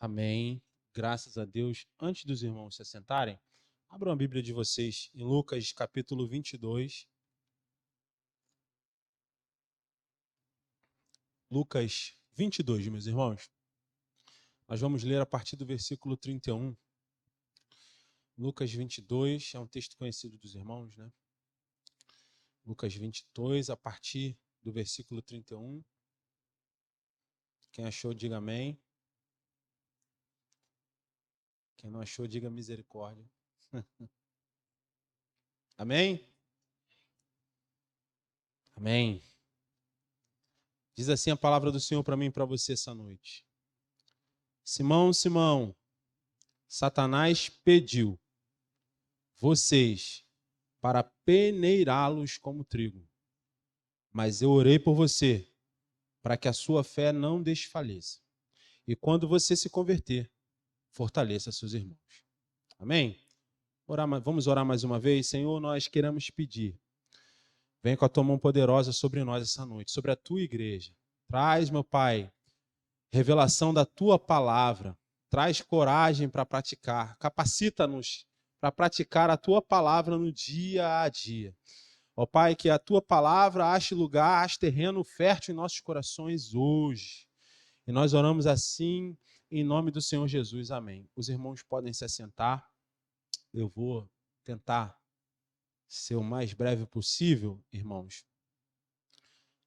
Amém. Graças a Deus. Antes dos irmãos se assentarem, abram a Bíblia de vocês em Lucas, capítulo 22. Lucas 22, meus irmãos. Nós vamos ler a partir do versículo 31. Lucas 22 é um texto conhecido dos irmãos, né? Lucas 22, a partir do versículo 31. Quem achou, diga amém. Quem não achou, diga misericórdia. Amém? Amém. Diz assim a palavra do Senhor para mim e para você essa noite. Simão, Simão, Satanás pediu vocês para peneirá-los como trigo. Mas eu orei por você, para que a sua fé não desfaleça. E quando você se converter, fortaleça seus irmãos. Amém? Vamos orar mais uma vez? Senhor, nós queremos pedir. Vem com a tua mão poderosa sobre nós essa noite, sobre a tua igreja. Traz, meu Pai, revelação da tua palavra. Traz coragem para praticar. Capacita-nos para praticar a tua palavra no dia a dia. Ó Pai, que a tua palavra ache lugar, ache terreno fértil em nossos corações hoje. E nós oramos assim, em nome do Senhor Jesus. Amém. Os irmãos podem se assentar. Eu vou tentar ser o mais breve possível, irmãos,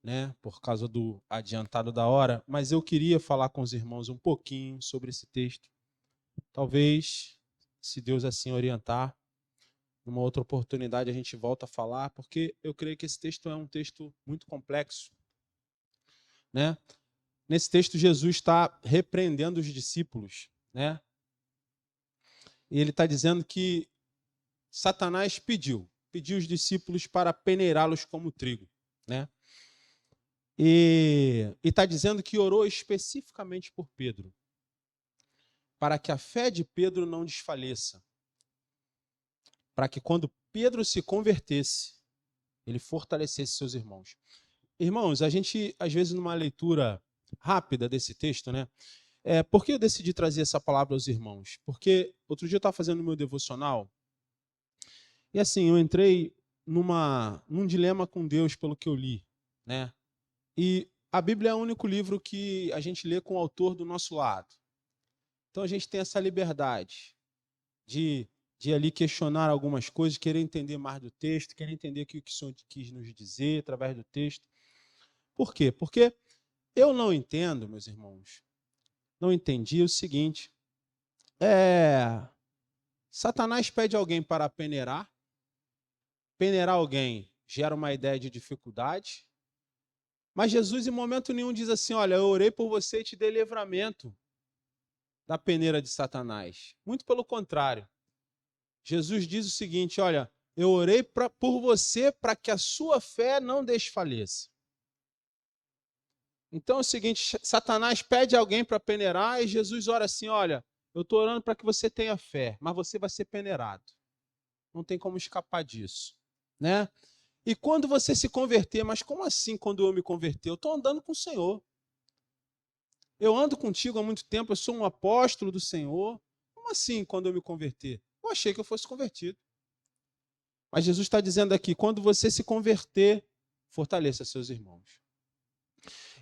né? Por causa do adiantado da hora. Mas eu queria falar com os irmãos um pouquinho sobre esse texto. Talvez, se Deus assim orientar, numa outra oportunidade a gente volta a falar, porque eu creio que esse texto é um texto muito complexo, né? Nesse texto, Jesus está repreendendo os discípulos, né? E ele está dizendo que Satanás pediu os discípulos para peneirá-los como trigo, né? E está dizendo que orou especificamente por Pedro, para que a fé de Pedro não desfaleça, para que quando Pedro se convertesse, ele fortalecesse seus irmãos. Irmãos, a gente, às vezes, numa leitura rápida desse texto, né? Por que eu decidi trazer essa palavra aos irmãos? Porque outro dia eu estava fazendo o meu devocional e assim, eu entrei num dilema com Deus pelo que eu li, né? E a Bíblia é o único livro que a gente lê com o autor do nosso lado. Então a gente tem essa liberdade de ali questionar algumas coisas, querer entender mais do texto, querer entender o que o Senhor quis nos dizer através do texto. Por quê? Porque eu não entendo, meus irmãos, não entendi o seguinte, Satanás pede alguém para peneirar alguém gera uma ideia de dificuldade, mas Jesus em momento nenhum diz assim, olha, eu orei por você e te dei livramento da peneira de Satanás. Muito pelo contrário. Jesus diz o seguinte, olha, eu orei por você para que a sua fé não desfaleça. Então é o seguinte, Satanás pede alguém para peneirar e Jesus ora assim, olha, eu estou orando para que você tenha fé, mas você vai ser peneirado. Não tem como escapar disso, né? E quando você se converter, mas como assim quando eu me converter? Eu estou andando com o Senhor. Eu ando contigo há muito tempo, eu sou um apóstolo do Senhor. Como assim quando eu me converter? Eu achei que eu fosse convertido. Mas Jesus está dizendo aqui, quando você se converter, fortaleça seus irmãos.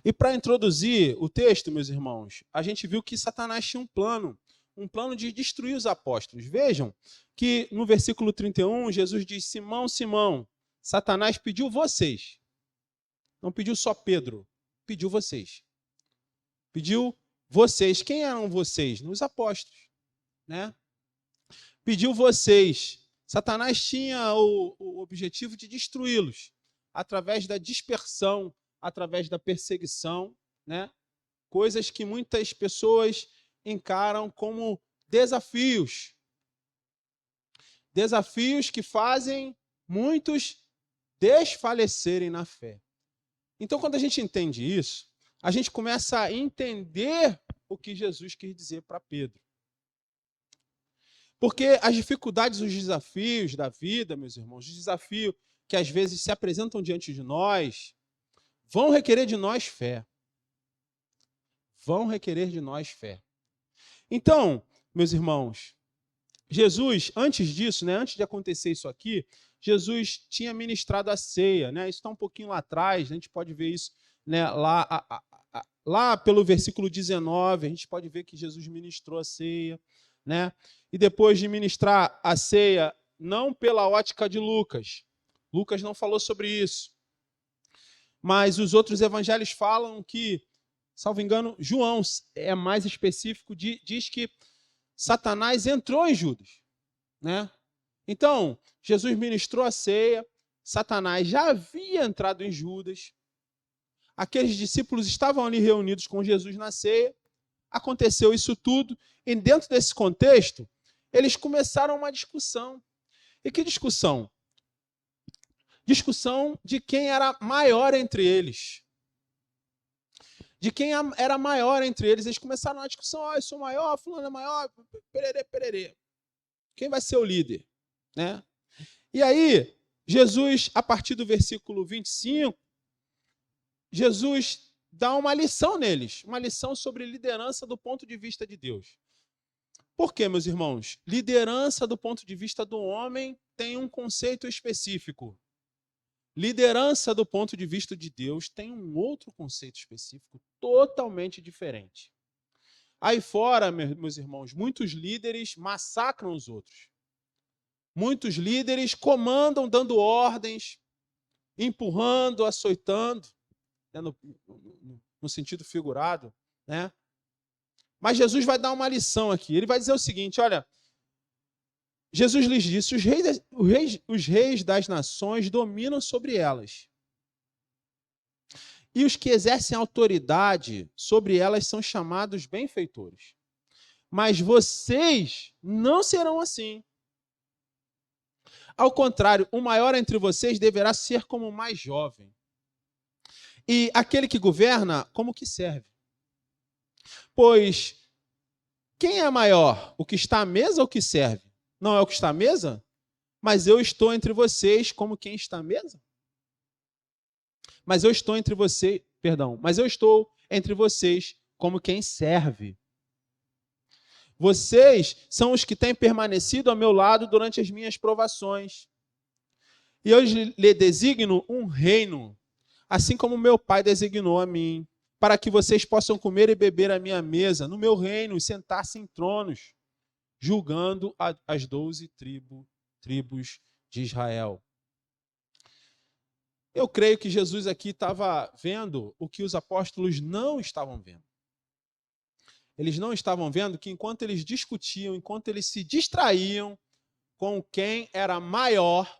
E para introduzir o texto, meus irmãos, a gente viu que Satanás tinha um plano de destruir os apóstolos. Vejam que no versículo 31, Jesus diz, Simão, Simão, Satanás pediu vocês. Não pediu só Pedro, pediu vocês. Pediu vocês. Quem eram vocês? Os apóstolos, né? Pediu vocês. Satanás tinha o objetivo de destruí-los através da dispersão, através da perseguição, né? Coisas que muitas pessoas encaram como desafios. Desafios que fazem muitos desfalecerem na fé. Então, quando a gente entende isso, a gente começa a entender o que Jesus quis dizer para Pedro. Porque as dificuldades, os desafios da vida, meus irmãos, os desafios que às vezes se apresentam diante de nós, vão requerer de nós fé. Vão requerer de nós fé. Então, meus irmãos, Jesus, antes disso, né, antes de acontecer isso aqui, Jesus tinha ministrado a ceia, né? Isso está um pouquinho lá atrás, a gente pode ver isso, né, lá pelo versículo 19, a gente pode ver que Jesus ministrou a ceia, né? E depois de ministrar a ceia, não pela ótica de Lucas, Lucas não falou sobre isso, mas os outros evangelhos falam que, salvo engano, João é mais específico, diz que Satanás entrou em Judas, né? Então, Jesus ministrou a ceia, Satanás já havia entrado em Judas, aqueles discípulos estavam ali reunidos com Jesus na ceia, aconteceu isso tudo, e dentro desse contexto, eles começaram uma discussão. E que discussão? Discussão de quem era maior entre eles. De quem era maior entre eles. Eles começaram uma discussão, eu sou maior, fulano é maior, pererê, pererê. Quem vai ser o líder? Né? E aí, Jesus, a partir do versículo 25, Jesus dá uma lição neles, uma lição sobre liderança do ponto de vista de Deus. Por quê, meus irmãos? Liderança do ponto de vista do homem tem um conceito específico. Liderança do ponto de vista de Deus tem um outro conceito específico, totalmente diferente. Aí fora, meus irmãos, muitos líderes massacram os outros. Muitos líderes comandam dando ordens, empurrando, açoitando, né, no sentido figurado, né? Mas Jesus vai dar uma lição aqui. Ele vai dizer o seguinte, olha, Jesus lhes disse, os reis das nações dominam sobre elas. E os que exercem autoridade sobre elas são chamados benfeitores. Mas vocês não serão assim. Ao contrário, o maior entre vocês deverá ser como o mais jovem. E aquele que governa, como que serve. Pois quem é maior? O que está à mesa ou o que serve? Não é o que está à mesa? Mas eu estou entre vocês como quem está à mesa? Mas eu estou entre vocês como quem serve. Vocês são os que têm permanecido ao meu lado durante as minhas provações. E eu lhe designo um reino, assim como meu pai designou a mim, para que vocês possam comer e beber à minha mesa, no meu reino, e sentar-se em tronos, julgando as 12 tribos de Israel. Eu creio que Jesus aqui estava vendo o que os apóstolos não estavam vendo. Eles não estavam vendo que enquanto eles discutiam, enquanto eles se distraíam com quem era maior,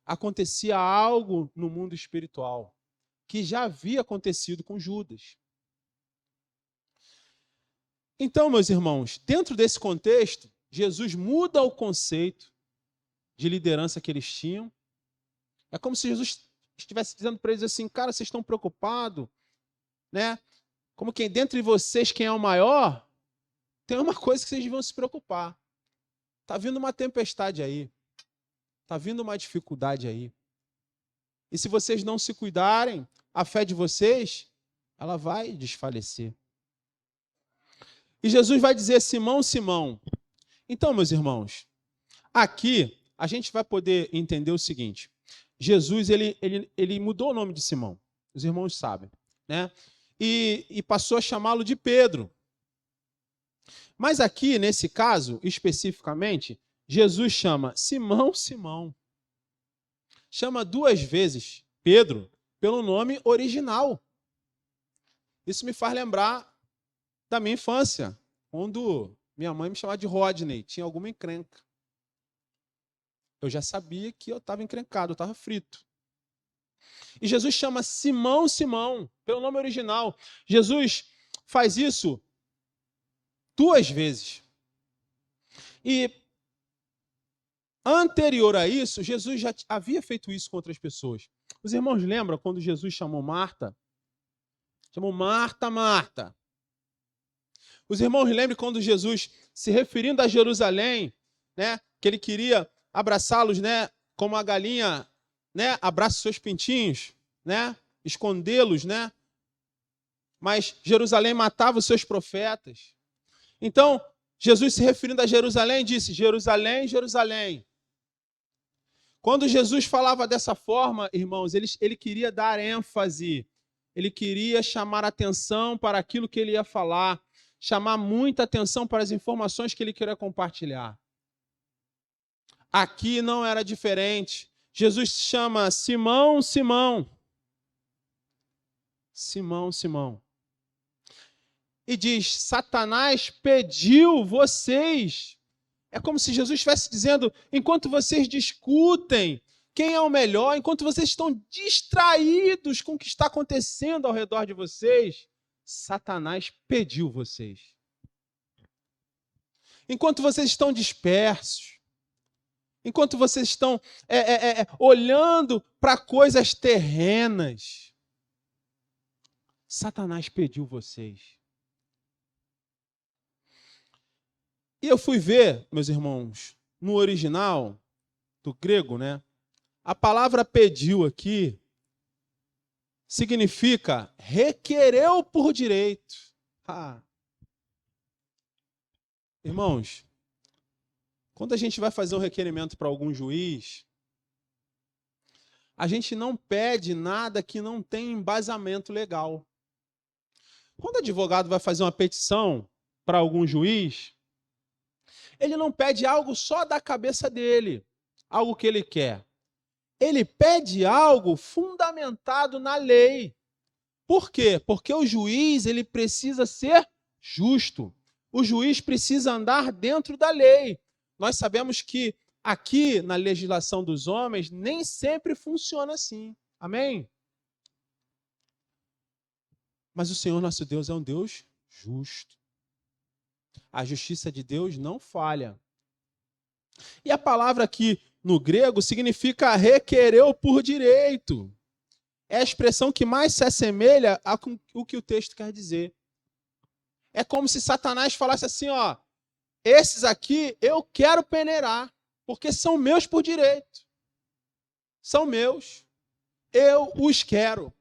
acontecia algo no mundo espiritual, que já havia acontecido com Judas. Então, meus irmãos, dentro desse contexto, Jesus muda o conceito de liderança que eles tinham. É como se Jesus estivesse dizendo para eles assim, cara, vocês estão preocupados, né? Como quem dentre vocês, quem é o maior, tem uma coisa que vocês vão se preocupar. Está vindo uma tempestade aí. Está vindo uma dificuldade aí. E se vocês não se cuidarem, a fé de vocês, ela vai desfalecer. E Jesus vai dizer, Simão, Simão. Então, meus irmãos, aqui a gente vai poder entender o seguinte. Jesus, ele mudou o nome de Simão. Os irmãos sabem, né? E passou a chamá-lo de Pedro. Mas aqui, nesse caso, especificamente, Jesus chama Simão, Simão. Chama 2 vezes Pedro pelo nome original. Isso me faz lembrar da minha infância, quando minha mãe me chamava de Rodney, tinha alguma encrenca. Eu já sabia que eu estava encrencado, eu estava frito. E Jesus chama Simão, Simão, pelo nome original. Jesus faz isso 2 vezes. E anterior a isso, Jesus já havia feito isso com outras pessoas. Os irmãos lembram quando Jesus chamou Marta? Chamou Marta, Marta. Os irmãos lembram quando Jesus, se referindo a Jerusalém, né, que ele queria abraçá-los, né, como a galinha, né, abraça seus pintinhos, né, escondê-los, né? Mas Jerusalém matava os seus profetas. Então, Jesus, se referindo a Jerusalém, disse: Jerusalém, Jerusalém. Quando Jesus falava dessa forma, irmãos, ele queria dar ênfase, ele queria chamar atenção para aquilo que ele ia falar, chamar muita atenção para as informações que ele queria compartilhar. Aqui não era diferente. Jesus chama Simão, Simão. Simão, Simão. E diz: Satanás pediu vocês. É como se Jesus estivesse dizendo: enquanto vocês discutem quem é o melhor, enquanto vocês estão distraídos com o que está acontecendo ao redor de vocês, Satanás pediu vocês. Enquanto vocês estão dispersos, enquanto vocês estão olhando para coisas terrenas, Satanás pediu vocês. E eu fui ver, meus irmãos, no original do grego, né? A palavra pediu aqui significa requereu por direito. Irmãos, quando a gente vai fazer um requerimento para algum juiz, a gente não pede nada que não tem embasamento legal. Quando o advogado vai fazer uma petição para algum juiz, ele não pede algo só da cabeça dele, algo que ele quer. Ele pede algo fundamentado na lei. Por quê? Porque o juiz ele precisa ser justo. O juiz precisa andar dentro da lei. Nós sabemos que aqui na legislação dos homens nem sempre funciona assim. Amém? Mas o Senhor nosso Deus é um Deus justo. A justiça de Deus não falha. E a palavra aqui no grego significa requereu por direito. É a expressão que mais se assemelha ao que o texto quer dizer. É como se Satanás falasse assim, ó, esses aqui eu quero peneirar, porque são meus por direito. São meus. Eu os quero.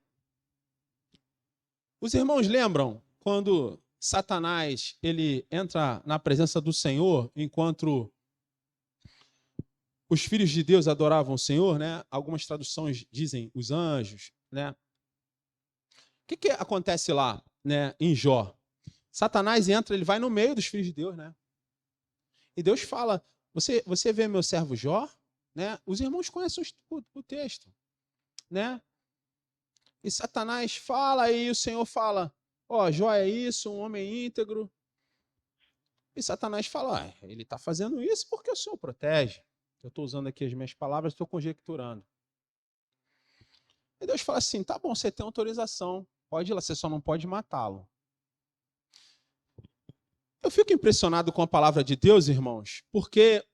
Os irmãos lembram quando Satanás ele entra na presença do Senhor enquanto os filhos de Deus adoravam o Senhor, né? Algumas traduções dizem os anjos, né? O que acontece lá, né, em Jó? Satanás entra, ele vai no meio dos filhos de Deus, né? E Deus fala: você vê meu servo Jó, né? Os irmãos conhecem o texto, né? E Satanás fala e o Senhor fala: ó, Jó é isso, um homem íntegro. E Satanás fala: ele está fazendo isso porque o Senhor protege. Eu estou usando aqui as minhas palavras, estou conjecturando. E Deus fala assim: tá bom, você tem autorização, pode ir lá, você só não pode matá-lo. Eu fico impressionado com a palavra de Deus, irmãos, porque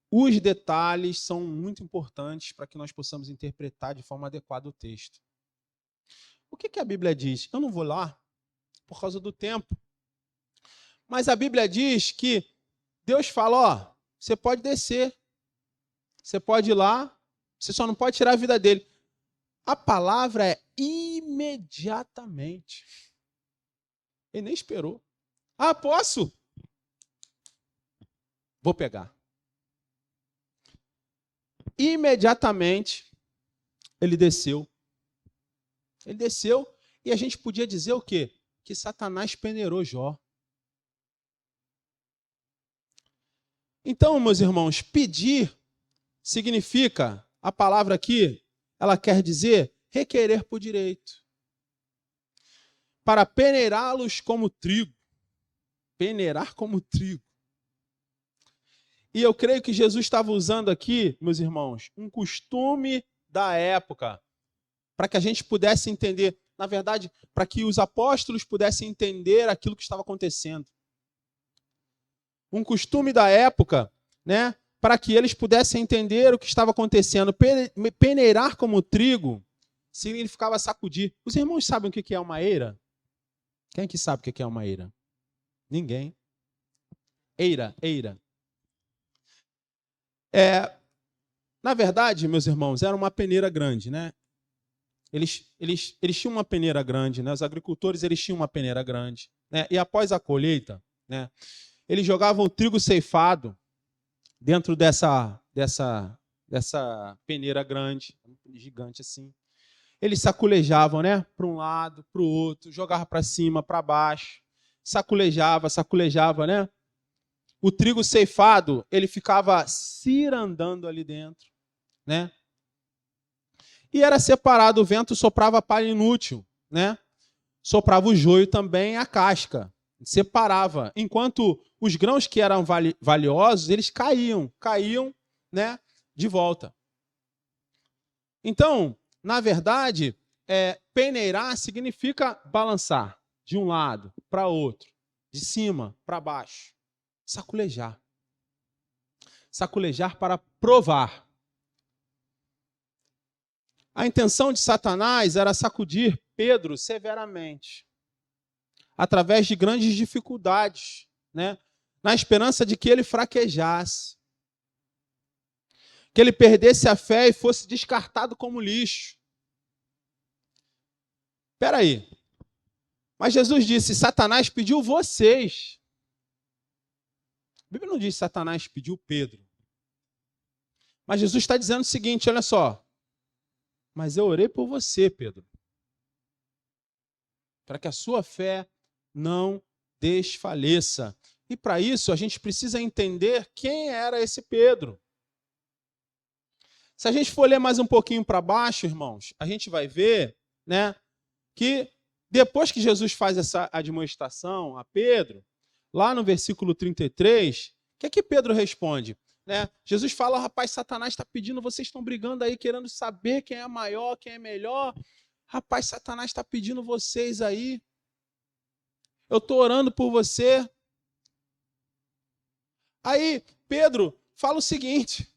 os detalhes são muito importantes para que nós possamos interpretar de forma adequada o texto. O que a Bíblia diz? Eu não vou lá por causa do tempo. Mas a Bíblia diz que Deus fala: ó, você pode descer, você pode ir lá, você só não pode tirar a vida dele. A palavra é imediatamente. Ele nem esperou. Ah, posso? Vou pegar. Imediatamente, ele desceu. Ele desceu e a gente podia dizer o quê? Que Satanás peneirou Jó. Então, meus irmãos, pedir significa, a palavra aqui, ela quer dizer requerer por direito. Para peneirá-los como trigo. Peneirar como trigo. E eu creio que Jesus estava usando aqui, meus irmãos, um costume da época, para que a gente pudesse entender, na verdade, para que os apóstolos pudessem entender aquilo que estava acontecendo. Um costume da época, né, para que eles pudessem entender o que estava acontecendo. Peneirar como trigo significava sacudir. Os irmãos sabem o que é uma eira? Quem que sabe o que é uma eira? Ninguém. Eira. Na verdade, meus irmãos, era uma peneira grande, né? Eles tinham uma peneira grande, né? Os agricultores eles tinham uma peneira grande, né? E após a colheita, né, eles jogavam trigo ceifado dentro dessa peneira grande, gigante assim. Eles saculejavam, né? Para um lado, para o outro, jogavam para cima, para baixo, saculejava, né? O trigo ceifado, ele ficava cirandando ali dentro, né? E era separado, o vento soprava palha inútil, né? Soprava o joio também, a casca, separava. Enquanto os grãos que eram valiosos, eles caíam, né? De volta. Então, na verdade, peneirar significa balançar de um lado para outro, de cima para baixo. Saculejar. Saculejar para provar. A intenção de Satanás era sacudir Pedro severamente, através de grandes dificuldades, né? Na esperança de que ele fraquejasse, que ele perdesse a fé e fosse descartado como lixo. Espera aí. Mas Jesus disse, Satanás pediu vocês. A Bíblia não diz que Satanás pediu Pedro. Mas Jesus está dizendo o seguinte, olha só. Mas eu orei por você, Pedro. Para que a sua fé não desfaleça. E para isso a gente precisa entender quem era esse Pedro. Se a gente for ler mais um pouquinho para baixo, irmãos, a gente vai ver, né, que depois que Jesus faz essa admoestação a Pedro, lá no versículo 33, o que é que Pedro responde? Né? Jesus fala, rapaz, Satanás está pedindo, vocês estão brigando aí, querendo saber quem é maior, quem é melhor. Rapaz, Satanás está pedindo vocês aí. Eu estou orando por você. Aí Pedro fala o seguinte,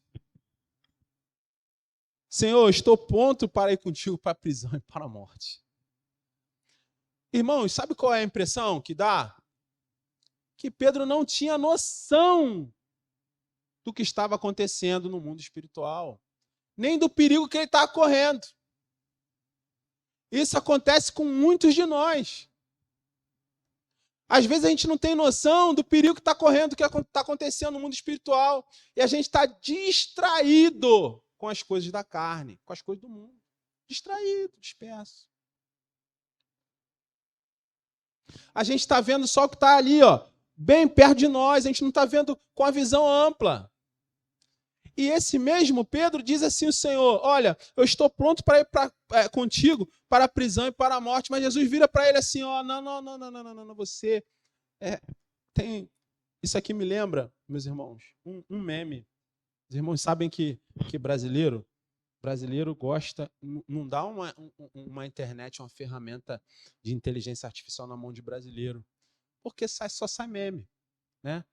Senhor, estou pronto para ir contigo para a prisão e para a morte. Irmãos, sabe qual é a impressão que dá? Que Pedro não tinha noção do que estava acontecendo no mundo espiritual, nem do perigo que ele estava correndo. Isso acontece com muitos de nós. Às vezes a gente não tem noção do perigo que está correndo, do que está acontecendo no mundo espiritual, e a gente está distraído com as coisas da carne, com as coisas do mundo. Distraído, disperso. A gente está vendo só o que está ali, ó, bem perto de nós, a gente não está vendo com a visão ampla. E esse mesmo Pedro diz assim ao Senhor, olha, eu estou pronto para ir contigo para a prisão e para a morte, mas Jesus vira para ele assim, ó, não, você tem... Isso aqui me lembra, meus irmãos, um meme. Os irmãos sabem que brasileiro gosta, não dá uma internet, uma ferramenta de inteligência artificial na mão de brasileiro, porque só sai meme, né?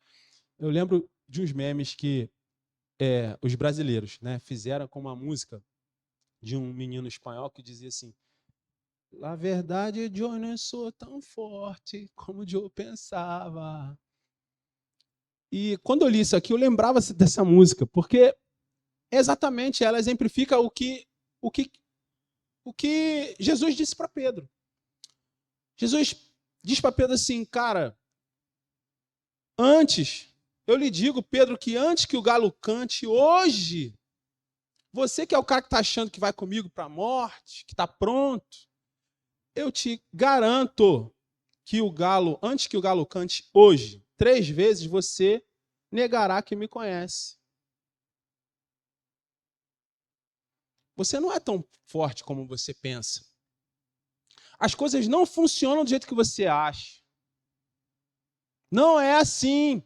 Eu lembro de uns memes que os brasileiros, né, fizeram com uma música de um menino espanhol que dizia assim, na verdade, eu não sou tão forte como eu pensava. E quando eu li isso aqui, eu lembrava dessa música, porque exatamente ela exemplifica o que Jesus disse para Pedro. Jesus diz para Pedro assim, cara, eu lhe digo, Pedro, que antes que o galo cante, hoje, você que é o cara que está achando que vai comigo para a morte, que está pronto, eu te garanto que antes que o galo cante hoje, 3 vezes você negará que me conhece. Você não é tão forte como você pensa. As coisas não funcionam do jeito que você acha. Não é assim.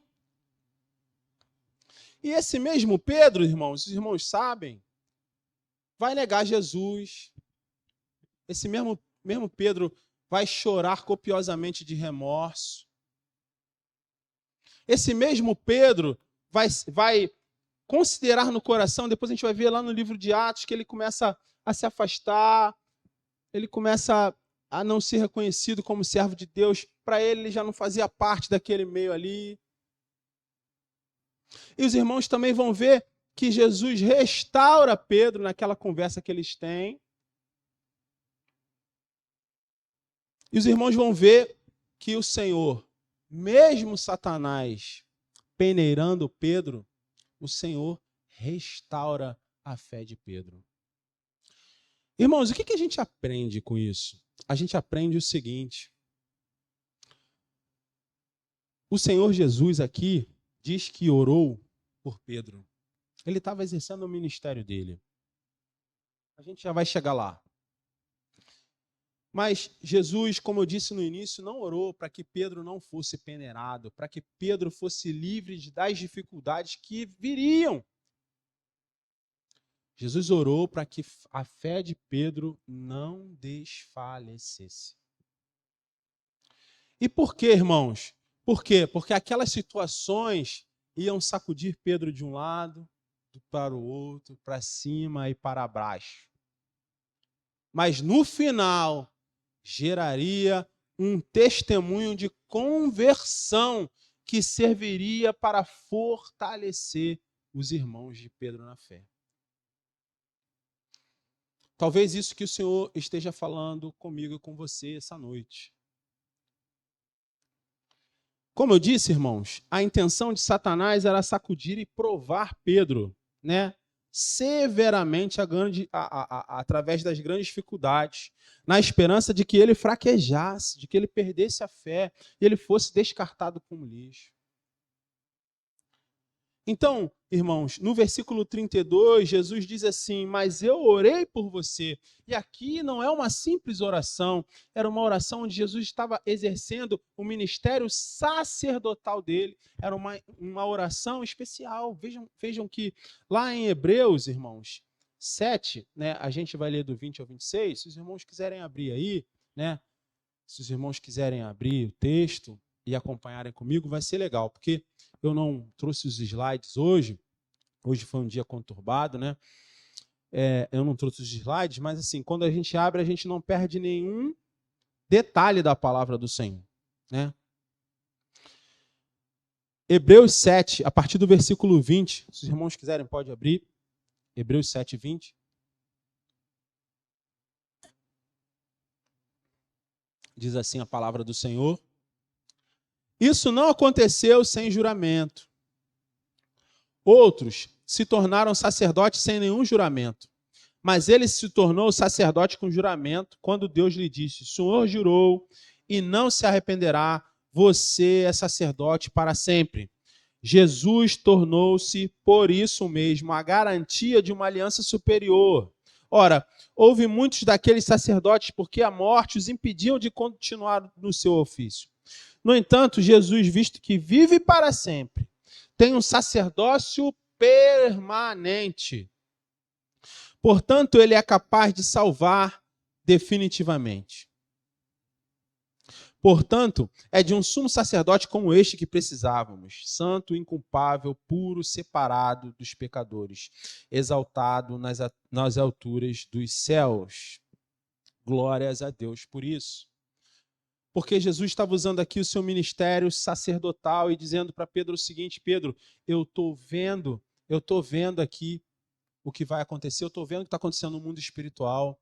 E esse mesmo Pedro, irmãos, os irmãos sabem, vai negar Jesus. Esse mesmo Pedro vai chorar copiosamente de remorso. Esse mesmo Pedro vai considerar no coração, depois a gente vai ver lá no livro de Atos, que ele começa a se afastar, ele começa a não ser reconhecido como servo de Deus. Para ele já não fazia parte daquele meio ali. E os irmãos também vão ver que Jesus restaura Pedro naquela conversa que eles têm. E os irmãos vão ver que o Senhor, mesmo Satanás peneirando Pedro, o Senhor restaura a fé de Pedro. Irmãos, o que a gente aprende com isso? A gente aprende o seguinte. O Senhor Jesus aqui diz que orou por Pedro. Ele estava exercendo o ministério dele. A gente já vai chegar lá. Mas Jesus, como eu disse no início, não orou para que Pedro não fosse peneirado, para que Pedro fosse livre das dificuldades que viriam. Jesus orou para que a fé de Pedro não desfalecesse. E por quê, irmãos? Por quê? Porque aquelas situações iam sacudir Pedro de um lado para o outro, para cima e para baixo. Mas no final, geraria um testemunho de conversão que serviria para fortalecer os irmãos de Pedro na fé. Talvez isso que o Senhor esteja falando comigo e com você essa noite. Como eu disse, irmãos, a intenção de Satanás era sacudir e provar Pedro, né, severamente através das grandes dificuldades, na esperança de que ele fraquejasse, de que ele perdesse a fé e ele fosse descartado como lixo. Então, irmãos, no versículo 32, Jesus diz assim: mas eu orei por você. E aqui não é uma simples oração, era uma oração onde Jesus estava exercendo o ministério sacerdotal dele. Era uma oração especial. Vejam que lá em Hebreus, irmãos, 7, né, a gente vai ler do 20 ao 26, se os irmãos quiserem abrir aí, né, se os irmãos quiserem abrir o texto e acompanharem comigo, vai ser legal, porque eu não trouxe os slides hoje foi um dia conturbado, né? Eu não trouxe os slides, mas assim, quando a gente abre, a gente não perde nenhum detalhe da palavra do Senhor, né? Hebreus 7, a partir do versículo 20, se os irmãos quiserem, pode abrir. Hebreus 7, 20. Diz assim a palavra do Senhor: isso não aconteceu sem juramento. Outros se tornaram sacerdotes sem nenhum juramento. Mas ele se tornou sacerdote com juramento quando Deus lhe disse: o Senhor jurou e não se arrependerá, você é sacerdote para sempre. Jesus tornou-se, por isso mesmo, a garantia de uma aliança superior. Ora, houve muitos daqueles sacerdotes porque a morte os impediam de continuar no seu ofício. No entanto, Jesus, visto que vive para sempre, tem um sacerdócio permanente. Portanto, ele é capaz de salvar definitivamente. Portanto, é de um sumo sacerdote como este que precisávamos, santo, inculpável, puro, separado dos pecadores, exaltado nas alturas dos céus. Glórias a Deus por isso. Porque Jesus estava usando aqui o seu ministério sacerdotal e dizendo para Pedro o seguinte: Pedro, eu estou vendo aqui o que vai acontecer, eu estou vendo o que está acontecendo no mundo espiritual.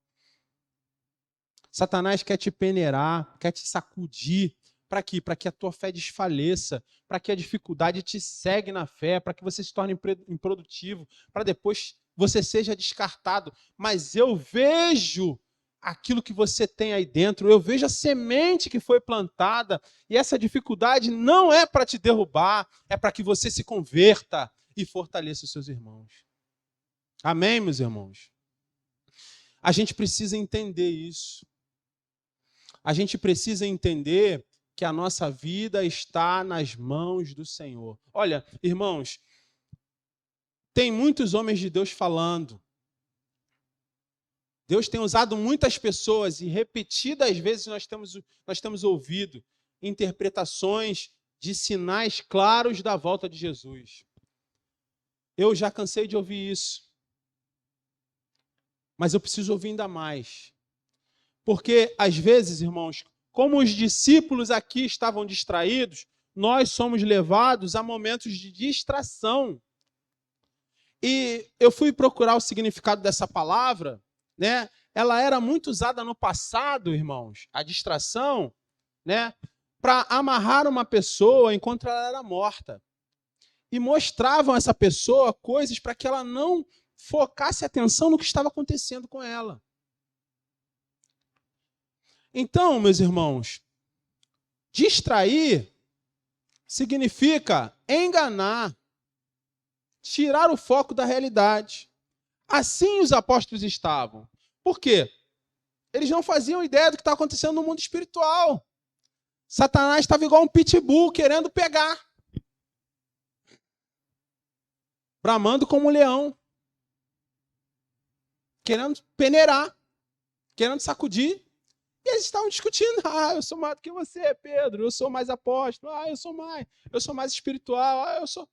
Satanás quer te peneirar, quer te sacudir. Para quê? Para que a tua fé desfaleça, para que a dificuldade te segue na fé, para que você se torne improdutivo, para depois você seja descartado. Mas eu vejo aquilo que você tem aí dentro, eu vejo a semente que foi plantada, e essa dificuldade não é para te derrubar, é para que você se converta e fortaleça os seus irmãos. Amém, meus irmãos? A gente precisa entender isso. A gente precisa entender que a nossa vida está nas mãos do Senhor. Olha, irmãos, tem muitos homens de Deus falando. Deus tem usado muitas pessoas e repetidas vezes nós temos ouvido interpretações de sinais claros da volta de Jesus. Eu já cansei de ouvir isso. Mas eu preciso ouvir ainda mais. Porque, às vezes, irmãos, como os discípulos aqui estavam distraídos, nós somos levados a momentos de distração. E eu fui procurar o significado dessa palavra, né? Ela era muito usada no passado, irmãos, a distração, né? Para amarrar uma pessoa enquanto ela era morta. e mostravam a essa pessoa coisas para que ela não focasse atenção no que estava acontecendo com ela. Então, meus irmãos, distrair significa enganar, tirar o foco da realidade. Assim os apóstolos estavam. Por quê? Eles não faziam ideia do que estava acontecendo no mundo espiritual. Satanás estava igual um pitbull querendo pegar. Bramando como um leão. Querendo peneirar. Querendo sacudir. E eles estavam discutindo. Eu sou mais do que você, Pedro. Eu sou mais apóstolo. Eu sou mais espiritual. Eu sou...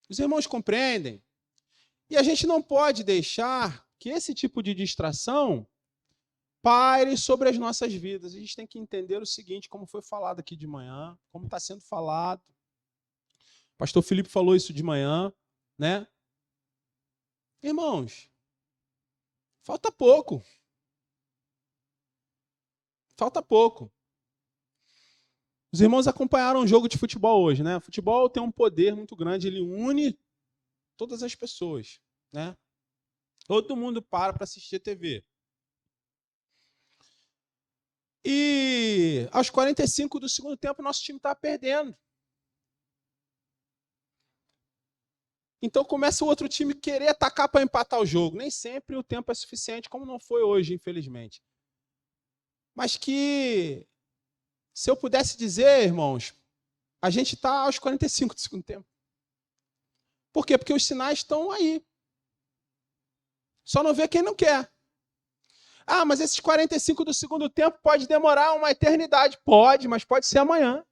Os irmãos compreendem? E a gente não pode deixar que esse tipo de distração paire sobre as nossas vidas. A gente tem que entender o seguinte, como foi falado aqui de manhã, como está sendo falado. O pastor Felipe falou isso de manhã, né? Irmãos, falta pouco. Falta pouco. Os irmãos acompanharam um jogo de futebol hoje, né? O futebol tem um poder muito grande, ele une todas as pessoas, né? Todo mundo para assistir a TV. E aos 45 do segundo tempo, nosso time estava perdendo. Então começa o outro time querer atacar para empatar o jogo. Nem sempre o tempo é suficiente, como não foi hoje, infelizmente. Mas que, se eu pudesse dizer, irmãos, a gente está aos 45 do segundo tempo. Por quê? Porque os sinais estão aí. Só não vê quem não quer. Mas esses 45 do segundo tempo pode demorar uma eternidade. Pode, mas pode ser amanhã.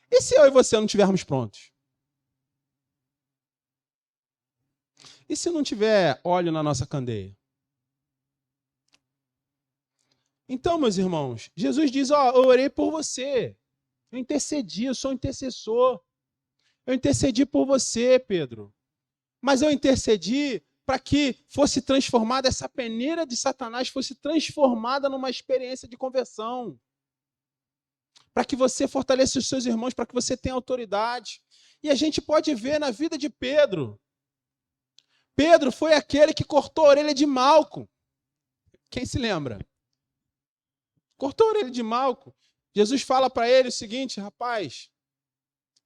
E se eu e você não estivermos prontos? E se não tiver óleo na nossa candeia? Então, meus irmãos, Jesus diz, eu orei por você. Eu intercedi, eu sou um intercessor. Eu intercedi por você, Pedro. Mas eu intercedi para que fosse transformada, essa peneira de Satanás fosse transformada numa experiência de conversão. Para que você fortaleça os seus irmãos, para que você tenha autoridade. E a gente pode ver na vida de Pedro. Pedro foi aquele que cortou a orelha de Malco. Quem se lembra? Cortou a orelha de Malco. Jesus fala para ele o seguinte, rapaz,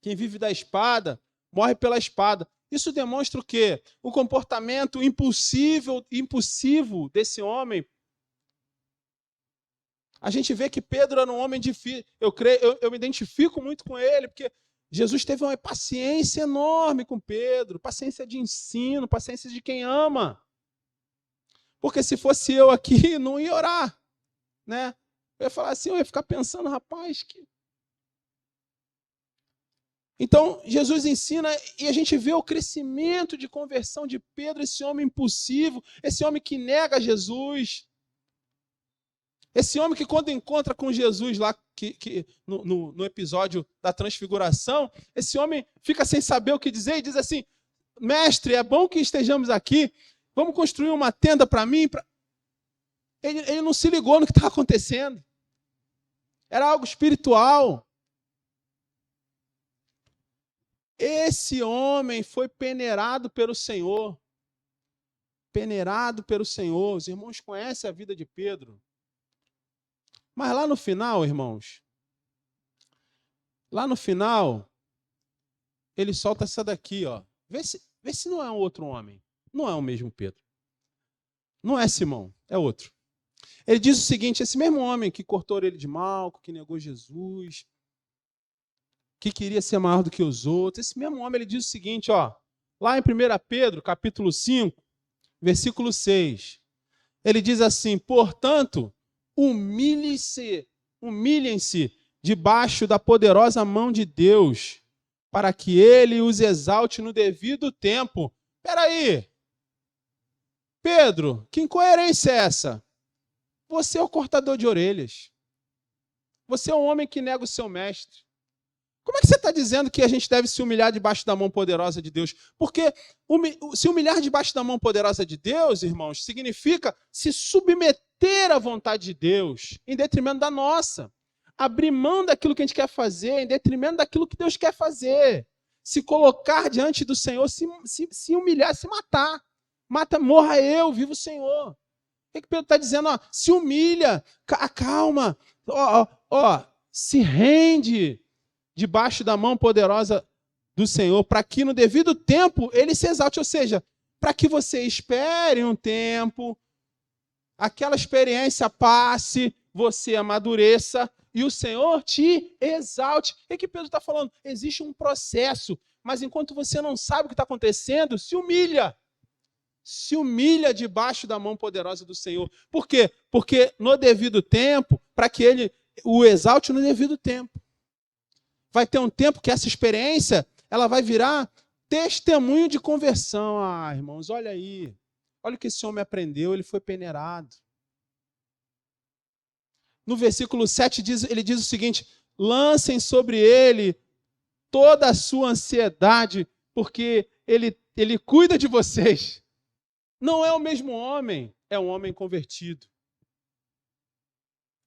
quem vive da espada, morre pela espada. Isso demonstra o quê? O comportamento impulsivo desse homem. A gente vê que Pedro era um homem difícil. Eu me identifico muito com ele, porque Jesus teve uma paciência enorme com Pedro, paciência de ensino, paciência de quem ama. Porque se fosse eu aqui, não ia orar, né? Eu ia falar assim, eu ia ficar pensando, rapaz, que... Então, Jesus ensina e a gente vê o crescimento de conversão de Pedro, esse homem impulsivo, esse homem que nega Jesus. Esse homem que quando encontra com Jesus lá no episódio da transfiguração, esse homem fica sem saber o que dizer e diz assim, mestre, é bom que estejamos aqui, vamos construir uma tenda para mim? Ele não se ligou no que estava acontecendo. Era algo espiritual. Esse homem foi peneirado pelo Senhor. Peneirado pelo Senhor. Os irmãos conhecem a vida de Pedro. Mas lá no final, irmãos, lá no final, ele solta essa daqui, ó. Vê se não é um outro homem. Não é o mesmo Pedro. Não é Simão, é outro. Ele diz o seguinte, esse mesmo homem que cortou a orelha de Malco, que negou Jesus, que queria ser maior do que os outros, esse mesmo homem, ele diz o seguinte, ó, lá em 1 Pedro, capítulo 5, versículo 6, ele diz assim, portanto, humilhem-se debaixo da poderosa mão de Deus, para que ele os exalte no devido tempo. Espera aí, Pedro, que incoerência é essa? Você é o cortador de orelhas. Você é um homem que nega o seu mestre. Como é que você está dizendo que a gente deve se humilhar debaixo da mão poderosa de Deus? Porque se humilhar debaixo da mão poderosa de Deus, irmãos, significa se submeter à vontade de Deus, em detrimento da nossa. abrir mão daquilo que a gente quer fazer, em detrimento daquilo que Deus quer fazer. Se colocar diante do Senhor, se humilhar, se matar. Morra eu, viva o Senhor. O que Pedro está dizendo? Ó, se humilha, acalma, se rende debaixo da mão poderosa do Senhor, para que no devido tempo ele se exalte, ou seja, para que você espere um tempo, aquela experiência passe, você amadureça e o Senhor te exalte. O que Pedro está falando? Existe um processo, mas enquanto você não sabe o que está acontecendo, se humilha. Se humilha debaixo da mão poderosa do Senhor. Por quê? Porque no devido tempo, para que ele o exalte no devido tempo. Vai ter um tempo que essa experiência ela vai virar testemunho de conversão. Ah, irmãos, olha aí. Olha o que esse homem aprendeu, ele foi peneirado. No versículo 7, ele diz o seguinte: lancem sobre ele toda a sua ansiedade, porque ele cuida de vocês. Não é o mesmo homem, é um homem convertido.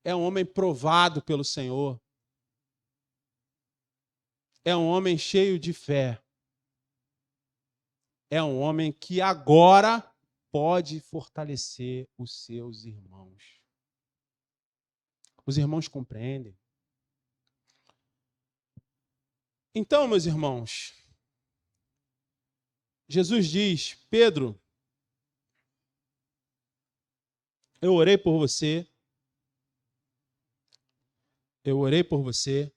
É um homem provado pelo Senhor. É um homem cheio de fé. É um homem que agora pode fortalecer os seus irmãos. Os irmãos compreendem. Então, meus irmãos, Jesus diz: Pedro, eu orei por você. Eu orei por você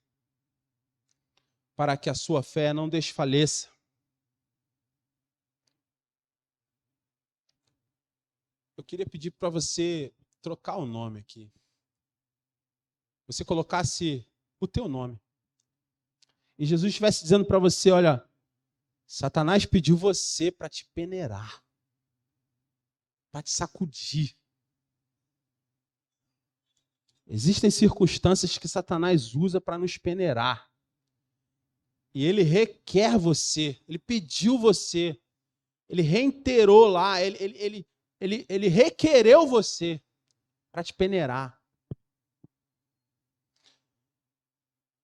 para que a sua fé não desfaleça. Eu queria pedir para você trocar o nome aqui. Você colocasse o teu nome. E Jesus estivesse dizendo para você: olha, Satanás pediu você para te peneirar, para te sacudir. Existem circunstâncias que Satanás usa para nos peneirar. E ele requer você, ele pediu você, ele reiterou lá, ele requereu você para te peneirar.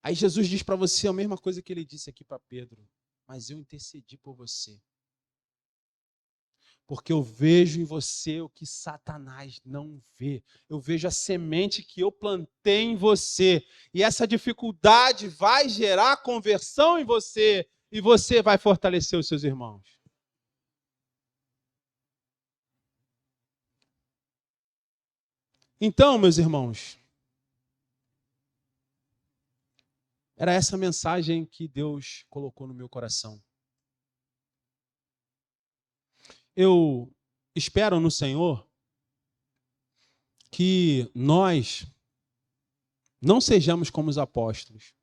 Aí Jesus diz para você a mesma coisa que ele disse aqui para Pedro: mas eu intercedi por você. Porque eu vejo em você o que Satanás não vê. Eu vejo a semente que eu plantei em você. E essa dificuldade vai gerar conversão em você. E você vai fortalecer os seus irmãos. Então, meus irmãos, era essa mensagem que Deus colocou no meu coração. Eu espero no Senhor que nós não sejamos como os apóstolos.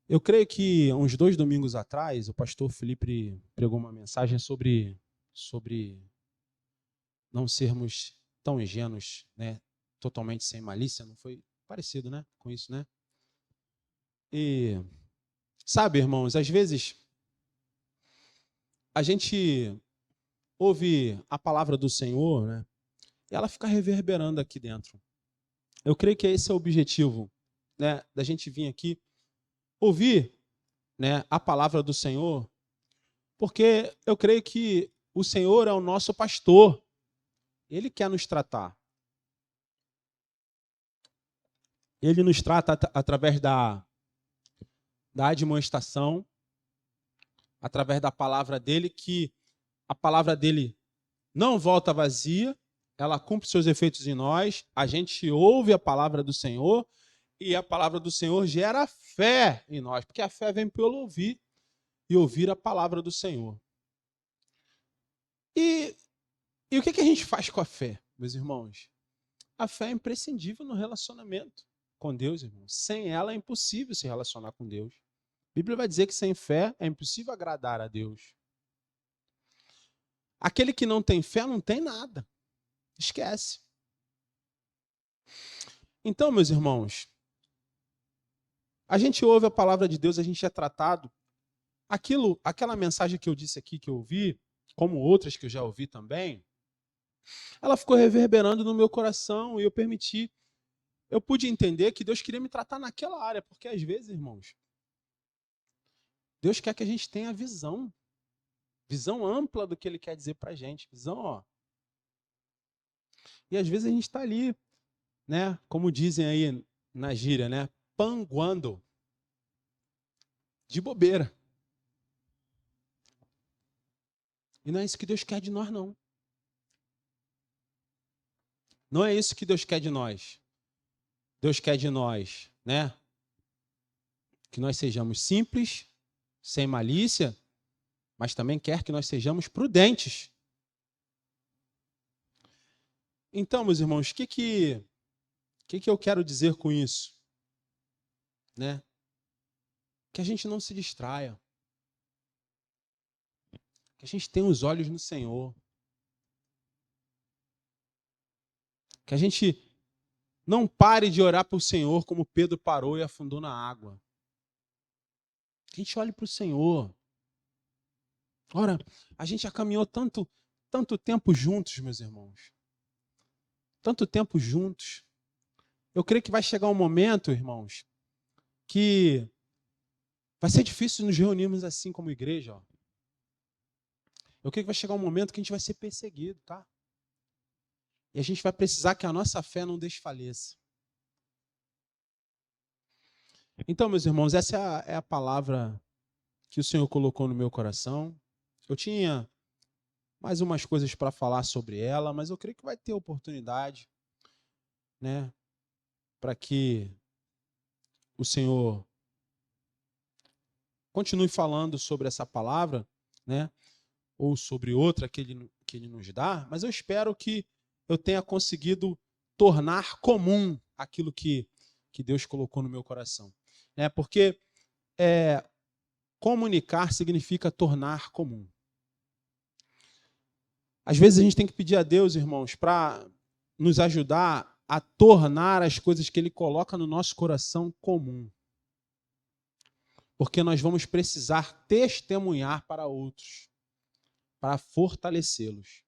Eu creio que uns 2 domingos atrás, o pastor Felipe pregou uma mensagem sobre não sermos tão ingênuos, né? Totalmente sem malícia. Não foi parecido, né? Com isso, né? E, sabe, irmãos, às vezes a gente ouve a palavra do Senhor, né? E ela fica reverberando aqui dentro. Eu creio que esse é o objetivo, né? Da gente vir aqui ouvir, né, a palavra do Senhor, porque eu creio que o Senhor é o nosso pastor. Ele quer nos tratar. Ele nos trata através da admoestação, através da palavra dele, que a palavra dele não volta vazia, ela cumpre seus efeitos em nós, a gente ouve a palavra do Senhor e a palavra do Senhor gera fé em nós, porque a fé vem pelo ouvir e ouvir a palavra do Senhor. E o que a gente faz com a fé, meus irmãos? A fé é imprescindível no relacionamento com Deus, irmãos. Sem ela é impossível se relacionar com Deus. A Bíblia vai dizer que sem fé é impossível agradar a Deus. Aquele que não tem fé não tem nada. Esquece. Então, meus irmãos, a gente ouve a palavra de Deus, a gente é tratado. Aquela mensagem que eu disse aqui, que eu ouvi, como outras que eu já ouvi também, ela ficou reverberando no meu coração e eu permiti eu pude entender que Deus queria me tratar naquela área, porque às vezes, irmãos, Deus quer que a gente tenha visão ampla do que Ele quer dizer para a gente, visão, ó. E às vezes a gente está ali, né, como dizem aí na gíria, né, panguando, de bobeira. E não é isso que Deus quer de nós, não. Não é isso que Deus quer de nós. Deus quer de nós, né, que nós sejamos simples, sem malícia, mas também quer que nós sejamos prudentes. Então, meus irmãos, o que eu quero dizer com isso? Né? Que a gente não se distraia. Que a gente tenha os olhos no Senhor. Que a gente não pare de orar para o Senhor como Pedro parou e afundou na água. Que a gente olhe para o Senhor. Ora, a gente já caminhou tanto tempo juntos, meus irmãos. Tanto tempo juntos. Eu creio que vai chegar um momento, irmãos, que vai ser difícil nos reunirmos assim como igreja. Ó. Eu creio que vai chegar um momento que a gente vai ser perseguido, tá? E a gente vai precisar que a nossa fé não desfaleça. Então, meus irmãos, essa é a palavra que o Senhor colocou no meu coração. Eu tinha mais umas coisas para falar sobre ela, mas eu creio que vai ter oportunidade, né, para que o Senhor continue falando sobre essa palavra, né, ou sobre outra que Ele nos dá, mas eu espero que eu tenha conseguido tornar comum aquilo que Deus colocou no meu coração. Né? Porque comunicar significa tornar comum. Às vezes a gente tem que pedir a Deus, irmãos, para nos ajudar a tornar as coisas que Ele coloca no nosso coração comum. Porque nós vamos precisar testemunhar para outros, para fortalecê-los.